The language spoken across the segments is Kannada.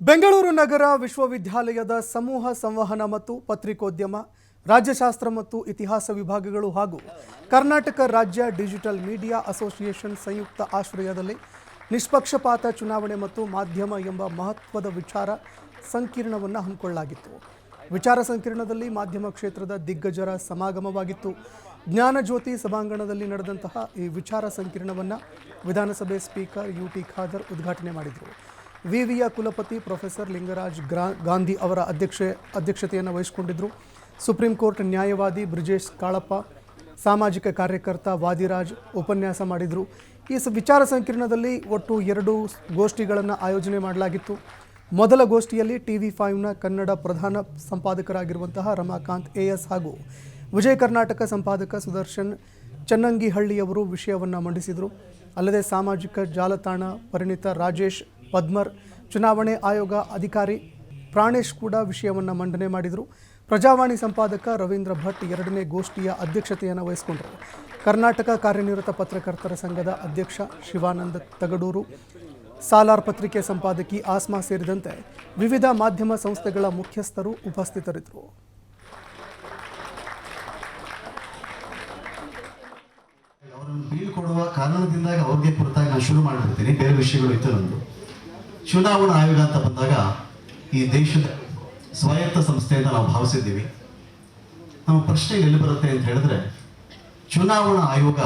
ಬೆಂಗಳೂರು ನಗರ ವಿಶ್ವವಿದ್ಯಾಲಯದ ಸಮೂಹ ಸಂವಹನ ಮತ್ತು ಪತ್ರಿಕೋದ್ಯಮ, ರಾಜ್ಯಶಾಸ್ತ್ರ ಮತ್ತು ಇತಿಹಾಸ ವಿಭಾಗಗಳು ಹಾಗೂ ಕರ್ನಾಟಕ ರಾಜ್ಯ ಡಿಜಿಟಲ್ ಮೀಡಿಯಾ ಅಸೋಸಿಯೇಷನ್ ಸಂಯುಕ್ತ ಆಶ್ರಯದಲ್ಲಿ ನಿಷ್ಪಕ್ಷಪಾತ ಚುನಾವಣೆ ಮತ್ತು ಮಾಧ್ಯಮ ಎಂಬ ಮಹತ್ವದ ವಿಚಾರ ಸಂಕಿರಣವನ್ನು ಹಮ್ಮಿಕೊಳ್ಳಲಾಗಿತ್ತು. ವಿಚಾರ ಸಂಕಿರಣದಲ್ಲಿ ಮಾಧ್ಯಮ ಕ್ಷೇತ್ರದ ದಿಗ್ಗಜರ ಸಮಾಗಮವಾಗಿತ್ತು. ಜ್ಞಾನಜ್ಯೋತಿ ಸಭಾಂಗಣದಲ್ಲಿ ನಡೆದಂತಹ ಈ ವಿಚಾರ ಸಂಕಿರಣವನ್ನು ವಿಧಾನಸಭೆ ಸ್ಪೀಕರ್ ಯುಟಿ ಖಾದರ್ ಉದ್ಘಾಟನೆ ಮಾಡಿದರು. ವಿವಿಯ ಕುಲಪತಿ ಪ್ರೊಫೆಸರ್ ಲಿಂಗರಾಜ್ ಗಾಂಧಿ ಅವರ ಅಧ್ಯಕ್ಷತೆಯನ್ನು ವಹಿಸಿಕೊಂಡಿದ್ದರು. ಸುಪ್ರೀಂ ಕೋರ್ಟ್ ನ್ಯಾಯವಾದಿ ಬ್ರಿಜೇಶ್ ಕಾಳಪ್ಪ, ಸಾಮಾಜಿಕ ಕಾರ್ಯಕರ್ತ ವಾದಿರಾಜ್ ಉಪನ್ಯಾಸ ಮಾಡಿದರು. ಈ ವಿಚಾರ ಸಂಕಿರಣದಲ್ಲಿ ಒಟ್ಟು 2 ಗೋಷ್ಠಿಗಳನ್ನು ಆಯೋಜನೆ ಮಾಡಲಾಗಿತ್ತು. ಮೊದಲ ಗೋಷ್ಠಿಯಲ್ಲಿ TV5ನ ಕನ್ನಡ ಪ್ರಧಾನ ಸಂಪಾದಕರಾಗಿರುವಂತಹ ರಮಾಕಾಂತ್ AS ಹಾಗೂ ವಿಜಯ ಕರ್ನಾಟಕ ಸಂಪಾದಕ ಸುದರ್ಶನ್ ಚನ್ನಂಗಿಹಳ್ಳಿಯವರು ವಿಷಯವನ್ನು ಮಂಡಿಸಿದರು. ಅಲ್ಲದೆ ಸಾಮಾಜಿಕ ಜಾಲತಾಣ ಪರಿಣಿತ ರಾಜೇಶ್ ಪದ್ಮರ್, ಚುನಾವಣೆ ಆಯೋಗ ಅಧಿಕಾರಿ ಪ್ರಾಣೇಶ್ ಕೂಡ ವಿಷಯವನ್ನು ಮಂಡನೆ ಮಾಡಿದರು. ಪ್ರಜಾವಾಣಿ ಸಂಪಾದಕ ರವೀಂದ್ರ ಭಟ್ 2ನೇ ಗೋಷ್ಠಿಯ ಅಧ್ಯಕ್ಷತೆಯನ್ನು ವಹಿಸಿಕೊಂಡರು. ಕರ್ನಾಟಕ ಕಾರ್ಯನಿರತ ಪತ್ರಕರ್ತರ ಸಂಘದ ಅಧ್ಯಕ್ಷ ಶಿವಾನಂದ ತಗಡೂರು, ಸಾಲಾರ್ ಪತ್ರಿಕೆ ಸಂಪಾದಕಿ ಆಸ್ಮಾ ಸೇರಿದಂತೆ ವಿವಿಧ ಮಾಧ್ಯಮ ಸಂಸ್ಥೆಗಳ ಮುಖ್ಯಸ್ಥರು ಉಪಸ್ಥಿತರಿದ್ದರು. ಅವರನ್ನು ಬೀಳ್ಕೊಡುವ ಕಾರಣದಿಂದಾಗಿ ಅವ್ರಿಗೆ ಕುರಿತಾಗಿ ನಾನು ಶುರು ಮಾಡಿಬಿಡ್ತೀನಿ. ಬೇರೆ ವಿಷಯಗಳು ಇತ್ತು. ನಂದು ಚುನಾವಣಾ ಆಯೋಗ ಅಂತ ಬಂದಾಗ ಈ ದೇಶದ ಸ್ವಾಯತ್ತ ಸಂಸ್ಥೆ ಅಂತ ನಾವು ಭಾವಿಸಿದ್ದೀವಿ. ನಮ್ಮ ಪ್ರಶ್ನೆ ಎಲ್ಲಿ ಬರುತ್ತೆ ಅಂತ ಹೇಳಿದ್ರೆ, ಚುನಾವಣಾ ಆಯೋಗ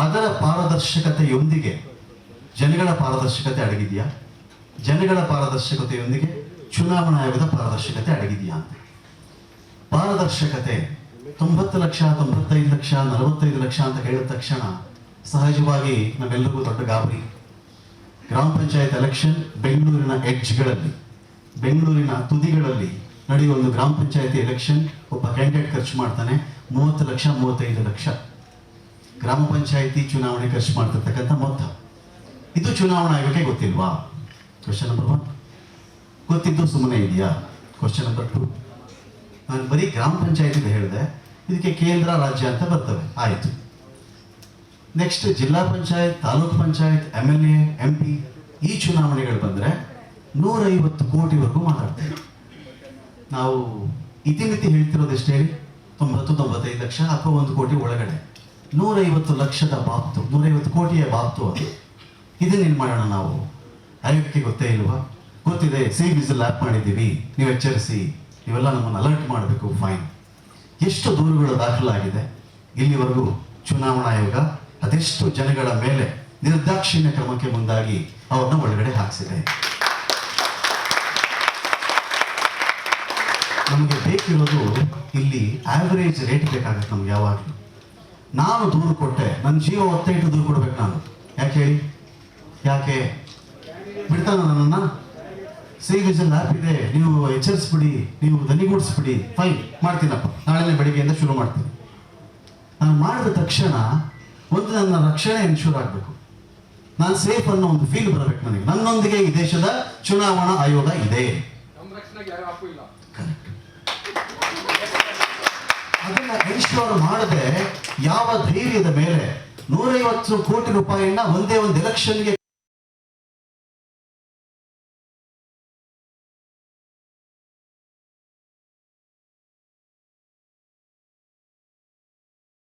ಅದರ ಪಾರದರ್ಶಕತೆಯೊಂದಿಗೆ ಜನಗಳ ಪಾರದರ್ಶಕತೆ ಅಡಗಿದೆಯಾ, ಜನಗಳ ಪಾರದರ್ಶಕತೆಯೊಂದಿಗೆ ಚುನಾವಣಾ ಆಯೋಗದ ಪಾರದರ್ಶಕತೆ ಅಡಗಿದೆಯಾ ಅಂತ. ಪಾರದರ್ಶಕತೆ 90 ಲಕ್ಷ, 95 ಲಕ್ಷ, 45 ಲಕ್ಷ ಅಂತ ಹೇಳಿದ ತಕ್ಷಣ ಸಹಜವಾಗಿ ನಮ್ಮೆಲ್ಲರಿಗೂ ದೊಡ್ಡ ಗಾಬರಿ. ಗ್ರಾಮ ಪಂಚಾಯತ್ ಎಲೆಕ್ಷನ್ ಬೆಂಗಳೂರಿನ ಎಡ್ಜ್ಗಳಲ್ಲಿ, ಬೆಂಗಳೂರಿನ ತುದಿಗಳಲ್ಲಿ ನಡೆಯುವ ಒಂದು ಗ್ರಾಮ ಪಂಚಾಯತಿ ಎಲೆಕ್ಷನ್ ಒಬ್ಬ ಕ್ಯಾಂಡಿಡೇಟ್ ಖರ್ಚು ಮಾಡ್ತಾನೆ 30 ಲಕ್ಷ, 35 ಲಕ್ಷ. ಗ್ರಾಮ ಪಂಚಾಯತಿ ಚುನಾವಣೆ ಖರ್ಚು ಮಾಡ್ತಿರ್ತಕ್ಕಂಥ ಮೊತ್ತ ಇದು ಚುನಾವಣಾ ಆಯೋಗಕ್ಕೆ ಗೊತ್ತಿಲ್ವಾ? Question number 1. ಗೊತ್ತಿದ್ದು ಸುಮ್ಮನೆ ಇದೆಯಾ? Question number 2. ನಾನು ಬರೀ ಗ್ರಾಮ ಪಂಚಾಯತಿಗೆ ಹೇಳಿದೆ, ಇದಕ್ಕೆ ಕೇಂದ್ರ ರಾಜ್ಯ ಅಂತ ಬರ್ತವೆ, ಆಯಿತು. ನೆಕ್ಸ್ಟ್ ಜಿಲ್ಲಾ ಪಂಚಾಯತ್, ತಾಲೂಕು ಪಂಚಾಯತ್, MLA, MP ಈ ಚುನಾವಣೆಗಳು ಬಂದರೆ 150 ಕೋಟಿವರೆಗೂ ಮಾತಾಡ್ತೇವೆ. ನಾವು ಇತಿಮಿತಿ ಹೇಳ್ತಿರೋದೆಷ್ಟು ಹೇಳಿ? 90-95 ಲಕ್ಷ ಅಥವಾ 1 ಕೋಟಿ ಒಳಗಡೆ. 150 ಲಕ್ಷದ ಬಾಬ್ತು, 150 ಕೋಟಿಯ ಬಾಬ್ತು ಅದು. ಇದನ್ನೇನು ಮಾಡೋಣ ನಾವು? ಆಯೋಗಕ್ಕೆ ಗೊತ್ತೇ ಇಲ್ವಾ? ಗೊತ್ತಿದೆ, ಸಿ ವಿಸಿಲ್ ಆ್ಯಪ್ ಮಾಡಿದ್ದೀವಿ, ನೀವು ಎಚ್ಚರಿಸಿ, ಇವೆಲ್ಲ ನಮ್ಮನ್ನು ಅಲರ್ಟ್ ಮಾಡಬೇಕು, ಫೈನ್. ಎಷ್ಟು ದೂರುಗಳು ದಾಖಲಾಗಿದೆ ಇಲ್ಲಿವರೆಗೂ? ಚುನಾವಣಾ ಆಯೋಗ ಅದೆಷ್ಟು ಜನಗಳ ಮೇಲೆ ನಿರ್ದಾಕ್ಷಿಣ್ಯ ಕ್ರಮಕ್ಕೆ ಮುಂದಾಗಿ ಅವ್ರನ್ನ ಒಳಗಡೆ ಹಾಕಿಸಿದೆ. ನಮಗೆ ಬೇಕಿರೋದು ಇಲ್ಲಿ ಆವರೇಜ್ ರೇಟ್ ಬೇಕಾಗುತ್ತೆ ನಮ್ಗೆ. ಯಾವಾಗಲೂ ನಾನು ದೂರು ಕೊಟ್ಟೆ, ನನ್ನ ಜೀವ ಒತ್ತೆ ಇಟ್ಟು ದೂರು ಕೊಡ್ಬೇಕು ನಾನು. ಯಾಕೆ ಹೇಳಿ? ಯಾಕೆ ಬಿಡ್ತಾನ ನನ್ನನ್ನು? ಸಿ ವಿಜಿಲ್ ಆ್ಯಪ್ ಇದೆ, ನೀವು ಎಚ್ಚರಿಸ್ಬಿಡಿ, ನೀವು ದನಿಗೂಡಿಸ್ಬಿಡಿ, ಫೈನ್ ಮಾಡ್ತೀನಪ್ಪ, ನಾಳೆನೇ ಬೆಳಿಗ್ಗೆಯಿಂದ ಶುರು ಮಾಡ್ತೀನಿ. ನಾನು ಮಾಡಿದ ತಕ್ಷಣ ಒಂದು ನನ್ನ ರಕ್ಷಣೆ ಇನ್ಶೂರ್ ಆಗಬೇಕು, ನಾನು ಸೇಫ್ ಅನ್ನೋ ಒಂದು ಫೀಲ್ ಬರಬೇಕು ನನಗೆ. ನನ್ನೊಂದಿಗೆ ಈ ದೇಶದ ಚುನಾವಣಾ ಆಯೋಗ ಇದೆ. ಅದನ್ನ ಇನ್ಶೂರ್ ಮಾಡದೆ ಯಾವ ಧೈರ್ಯದ ಮೇಲೆ 150 ಕೋಟಿ ರೂಪಾಯಿನ ಒಂದೇ ಒಂದು ಎಲೆಕ್ಷನ್ಗೆ